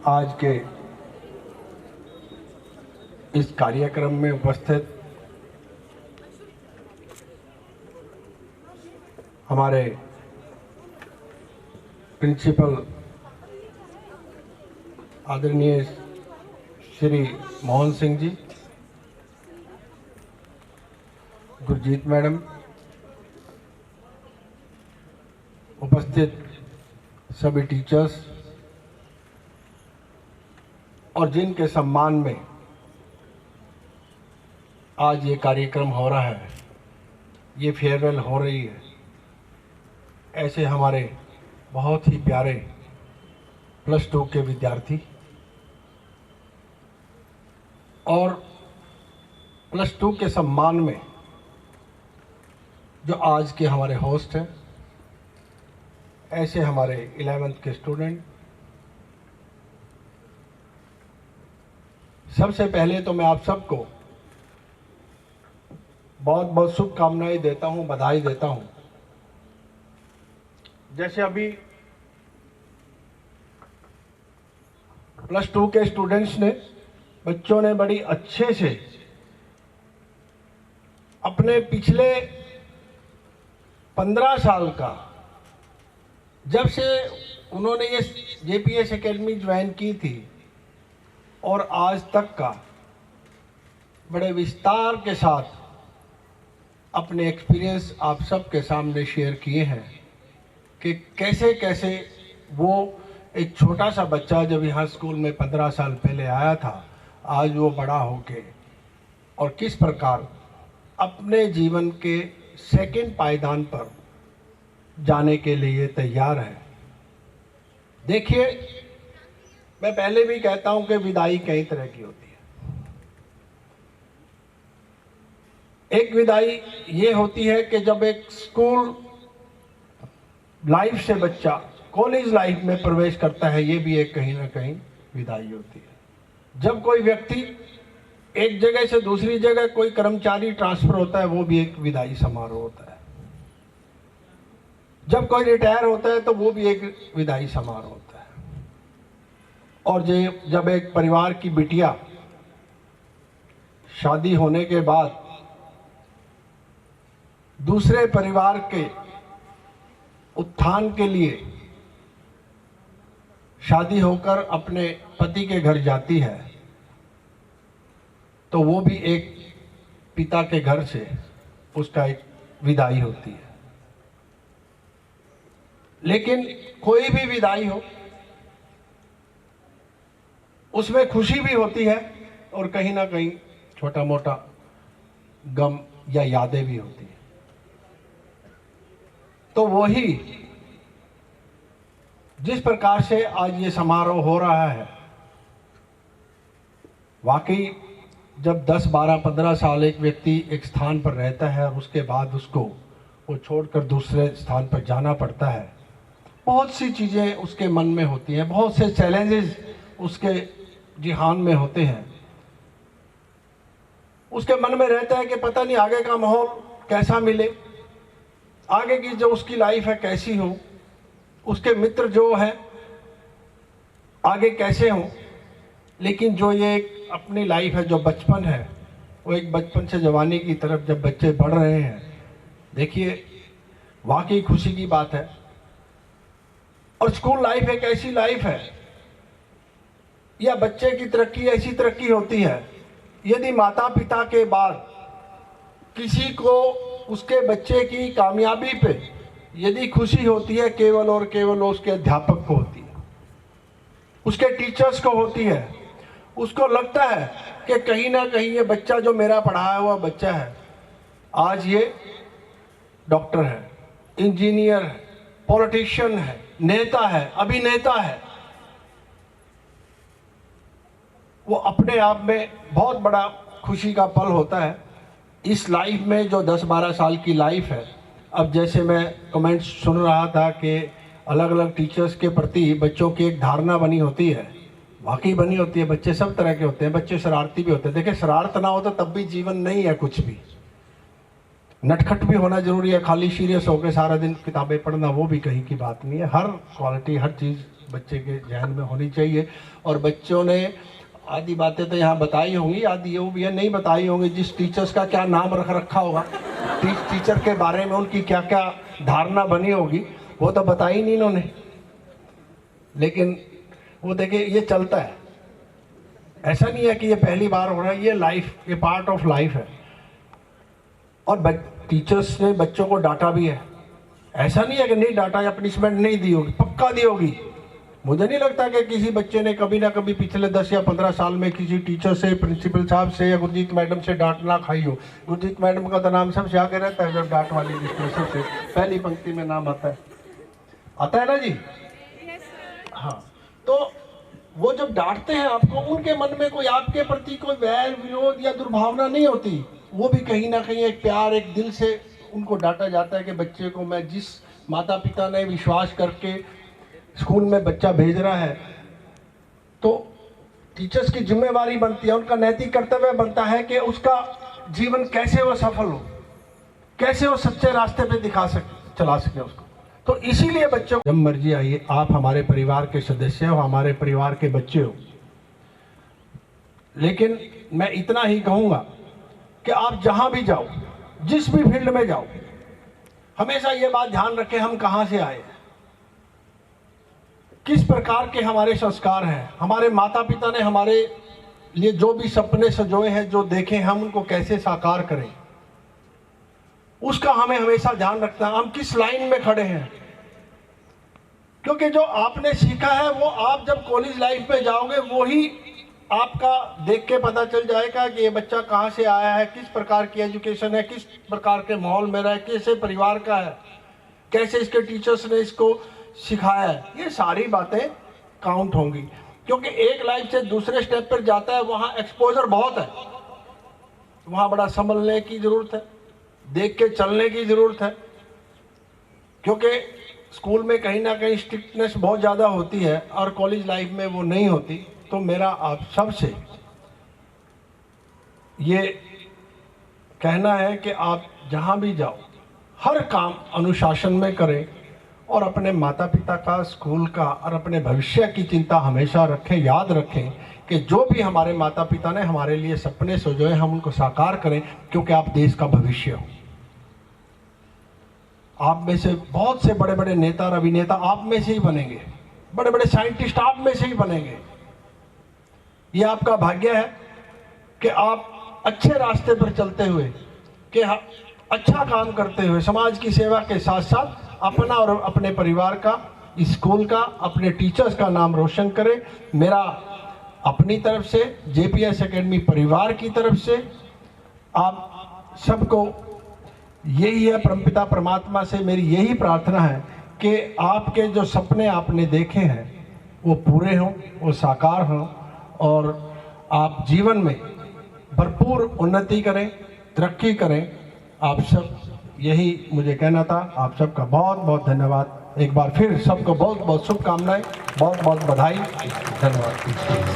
आज के इस कार्यक्रम में उपस्थित हमारे प्रिंसिपल आदरणीय श्री मोहन सिंह जी, गुरजीत मैडम, उपस्थित सभी टीचर्स और जिनके सम्मान में आज ये कार्यक्रम हो रहा है, ये फेयरवेल हो रही है, ऐसे हमारे बहुत ही प्यारे +2 के विद्यार्थी और +2 के सम्मान में जो आज के हमारे होस्ट हैं, ऐसे हमारे 11th के स्टूडेंट। सबसे पहले तो मैं आप सबको बहुत बहुत शुभकामनाएं देता हूं, बधाई देता हूं। जैसे अभी +2 के स्टूडेंट्स ने, बच्चों ने बड़ी अच्छे से अपने पिछले 15 साल का, जब से उन्होंने ये JPS एकेडमी ज्वाइन की थी और आज तक का बड़े विस्तार के साथ अपने एक्सपीरियंस आप सबके सामने शेयर किए हैं कि कैसे कैसे वो एक छोटा सा बच्चा जब यहाँ स्कूल में 15 साल पहले आया था, आज वो बड़ा होके और किस प्रकार अपने जीवन के सेकंड पायदान पर जाने के लिए तैयार है। देखिए, मैं पहले भी कहता हूं कि विदाई कई तरह की होती है। एक विदाई ये होती है कि जब एक स्कूल लाइफ से बच्चा कॉलेज लाइफ में प्रवेश करता है, ये भी एक कहीं ना कहीं विदाई होती है। जब कोई व्यक्ति एक जगह से दूसरी जगह, कोई कर्मचारी ट्रांसफर होता है, वो भी एक विदाई समारोह होता है। जब कोई रिटायर होता है तो वो भी एक विदाई समारोह होता है। और जब एक परिवार की बिटिया शादी होने के बाद दूसरे परिवार के उत्थान के लिए शादी होकर अपने पति के घर जाती है, तो वो भी एक पिता के घर से उसका एक विदाई होती है। लेकिन कोई भी विदाई हो, उसमें खुशी भी होती है और कहीं ना कहीं छोटा मोटा गम या यादें भी होती हैं। तो वही जिस प्रकार से आज ये समारोह हो रहा है, वाकई जब 10, 12, 15 साल एक व्यक्ति एक स्थान पर रहता है और उसके बाद उसको वो छोड़कर दूसरे स्थान पर जाना पड़ता है, बहुत सी चीज़ें उसके मन में होती हैं, बहुत से चैलेंजेस उसके जिहान में होते हैं। उसके मन में रहता है कि पता नहीं आगे का माहौल कैसा मिले, आगे की जो उसकी लाइफ है कैसी हो, उसके मित्र जो है आगे कैसे हो। लेकिन जो ये एक अपनी लाइफ है, जो बचपन है, वो एक बचपन से जवानी की तरफ जब बच्चे बढ़ रहे हैं, देखिए वाकई खुशी की बात है। और स्कूल लाइफ एक ऐसी लाइफ है, या बच्चे की तरक्की ऐसी तरक्की होती है, यदि माता पिता के बाद किसी को उसके बच्चे की कामयाबी पे यदि खुशी होती है, केवल और केवल उसके अध्यापक को होती है, उसके टीचर्स को होती है। उसको लगता है कि कहीं ना कहीं ये बच्चा जो मेरा पढ़ाया हुआ बच्चा है, आज ये डॉक्टर है, इंजीनियर है, पॉलिटिशियन है, नेता है, अभिनेता है। वो अपने आप में बहुत बड़ा खुशी का पल होता है। इस लाइफ में जो 10-12 साल की लाइफ है, अब जैसे मैं कमेंट्स सुन रहा था कि अलग अलग टीचर्स के प्रति बच्चों की एक धारणा बनी होती है, वाकई बनी होती है। बच्चे सब तरह के होते हैं, बच्चे शरारती भी होते हैं। देखिए, शरारत ना हो तो तब भी जीवन नहीं है कुछ भी। नटखट भी होना जरूरी है, खाली सीरियस होकर सारा दिन किताबें पढ़ना वो भी कहीं की बात नहीं है। हर क्वालिटी, हर चीज़ बच्चे के जहन में होनी चाहिए। और बच्चों ने आधी बातें तो यहाँ बताई होंगी, आधी वो भी है नहीं बताई होंगी। जिस टीचर्स का क्या नाम रख रखा होगा, टीचर के बारे में उनकी क्या क्या धारणा बनी होगी, वो तो बताई नहीं इन्होंने। लेकिन वो देखिए ये चलता है, ऐसा नहीं है कि ये पहली बार हो रहा है, ये लाइफ, ये पार्ट ऑफ लाइफ है। और टीचर्स ने बच्चों को डांटा भी है, ऐसा नहीं है कि नहीं डांटा या पनिशमेंट नहीं दी होगी, पक्का दी होगी। मुझे नहीं लगता कि किसी बच्चे ने कभी ना कभी पिछले 10 या 15 साल में किसी टीचर से, प्रिंसिपल साहब से या गुरजीत मैडम से डांट ना खाई हो। गुरजीत मैडम का तो नाम सबसे आगे रहता है, जब डांट वाली लिस्ट में सबसे पहली पंक्ति में नाम आता है ना जी। हाँ, तो वो जब डांटते हैं आपको, उनके मन में कोई आपके प्रति कोई वैर, विरोध या दुर्भावना नहीं होती। वो भी कहीं ना कहीं एक प्यार, एक दिल से उनको डांटा जाता है कि बच्चे को मैं, जिस माता पिता ने विश्वास करके स्कूल में बच्चा भेज रहा है, तो टीचर्स की जिम्मेवारी बनती है, उनका नैतिक कर्तव्य बनता है कि उसका जीवन कैसे वो सफल हो, कैसे वो सच्चे रास्ते पे चला सके उसको। तो इसीलिए बच्चों को जब मर्जी आइए, आप हमारे परिवार के सदस्य हो, हमारे परिवार के बच्चे हो। लेकिन मैं इतना ही कहूँगा कि आप जहाँ भी जाओ, जिस भी फील्ड में जाओ, हमेशा ये बात ध्यान रखें हम कहाँ से आए, किस प्रकार के हमारे संस्कार हैं, हमारे माता पिता ने हमारे लिए जो भी सपने सजोए हैं, जो देखे, हम उनको कैसे साकार करें, उसका हमें हमेशा ध्यान रखना है। हम किस लाइन में खड़े हैं, क्योंकि जो आपने सीखा है वो आप जब कॉलेज लाइफ में जाओगे, वो ही आपका देख के पता चल जाएगा कि ये बच्चा कहाँ से आया है, किस प्रकार की एजुकेशन है, किस प्रकार के माहौल में रहा है, कैसे परिवार का है, कैसे इसके टीचर्स ने इसको सिखाया है। ये सारी बातें काउंट होंगी, क्योंकि एक लाइफ से दूसरे स्टेप पर जाता है, वहाँ एक्सपोजर बहुत है, वहाँ बड़ा संभलने की ज़रूरत है, देख के चलने की ज़रूरत है। क्योंकि स्कूल में कहीं ना कहीं स्ट्रिक्टनेस बहुत ज़्यादा होती है और कॉलेज लाइफ में वो नहीं होती। तो मेरा आप सबसे ये कहना है कि आप जहाँ भी जाओ, हर काम अनुशासन में करें और अपने माता पिता का, स्कूल का और अपने भविष्य की चिंता हमेशा रखें। याद रखें कि जो भी हमारे माता पिता ने हमारे लिए सपने सोचे, हम उनको साकार करें, क्योंकि आप देश का भविष्य हो। आप में से बहुत से बड़े बड़े नेता और अभिनेता आप में से ही बनेंगे, बड़े बड़े साइंटिस्ट आप में से ही बनेंगे। ये आपका भाग्य है कि आप अच्छे रास्ते पर चलते हुए, कि अच्छा काम करते हुए, समाज की सेवा के साथ साथ अपना और अपने परिवार का, स्कूल का, अपने टीचर्स का नाम रोशन करें। मेरा अपनी तरफ से, JPS एकेडमी परिवार की तरफ से आप सबको यही है, परमपिता परमात्मा से मेरी यही प्रार्थना है कि आपके जो सपने आपने देखे हैं वो पूरे हों, वो साकार हों और आप जीवन में भरपूर उन्नति करें, तरक्की करें। आप सब, यही मुझे कहना था। आप सबका बहुत बहुत धन्यवाद। एक बार फिर सबको बहुत बहुत शुभकामनाएं, बहुत बहुत बधाई, धन्यवाद।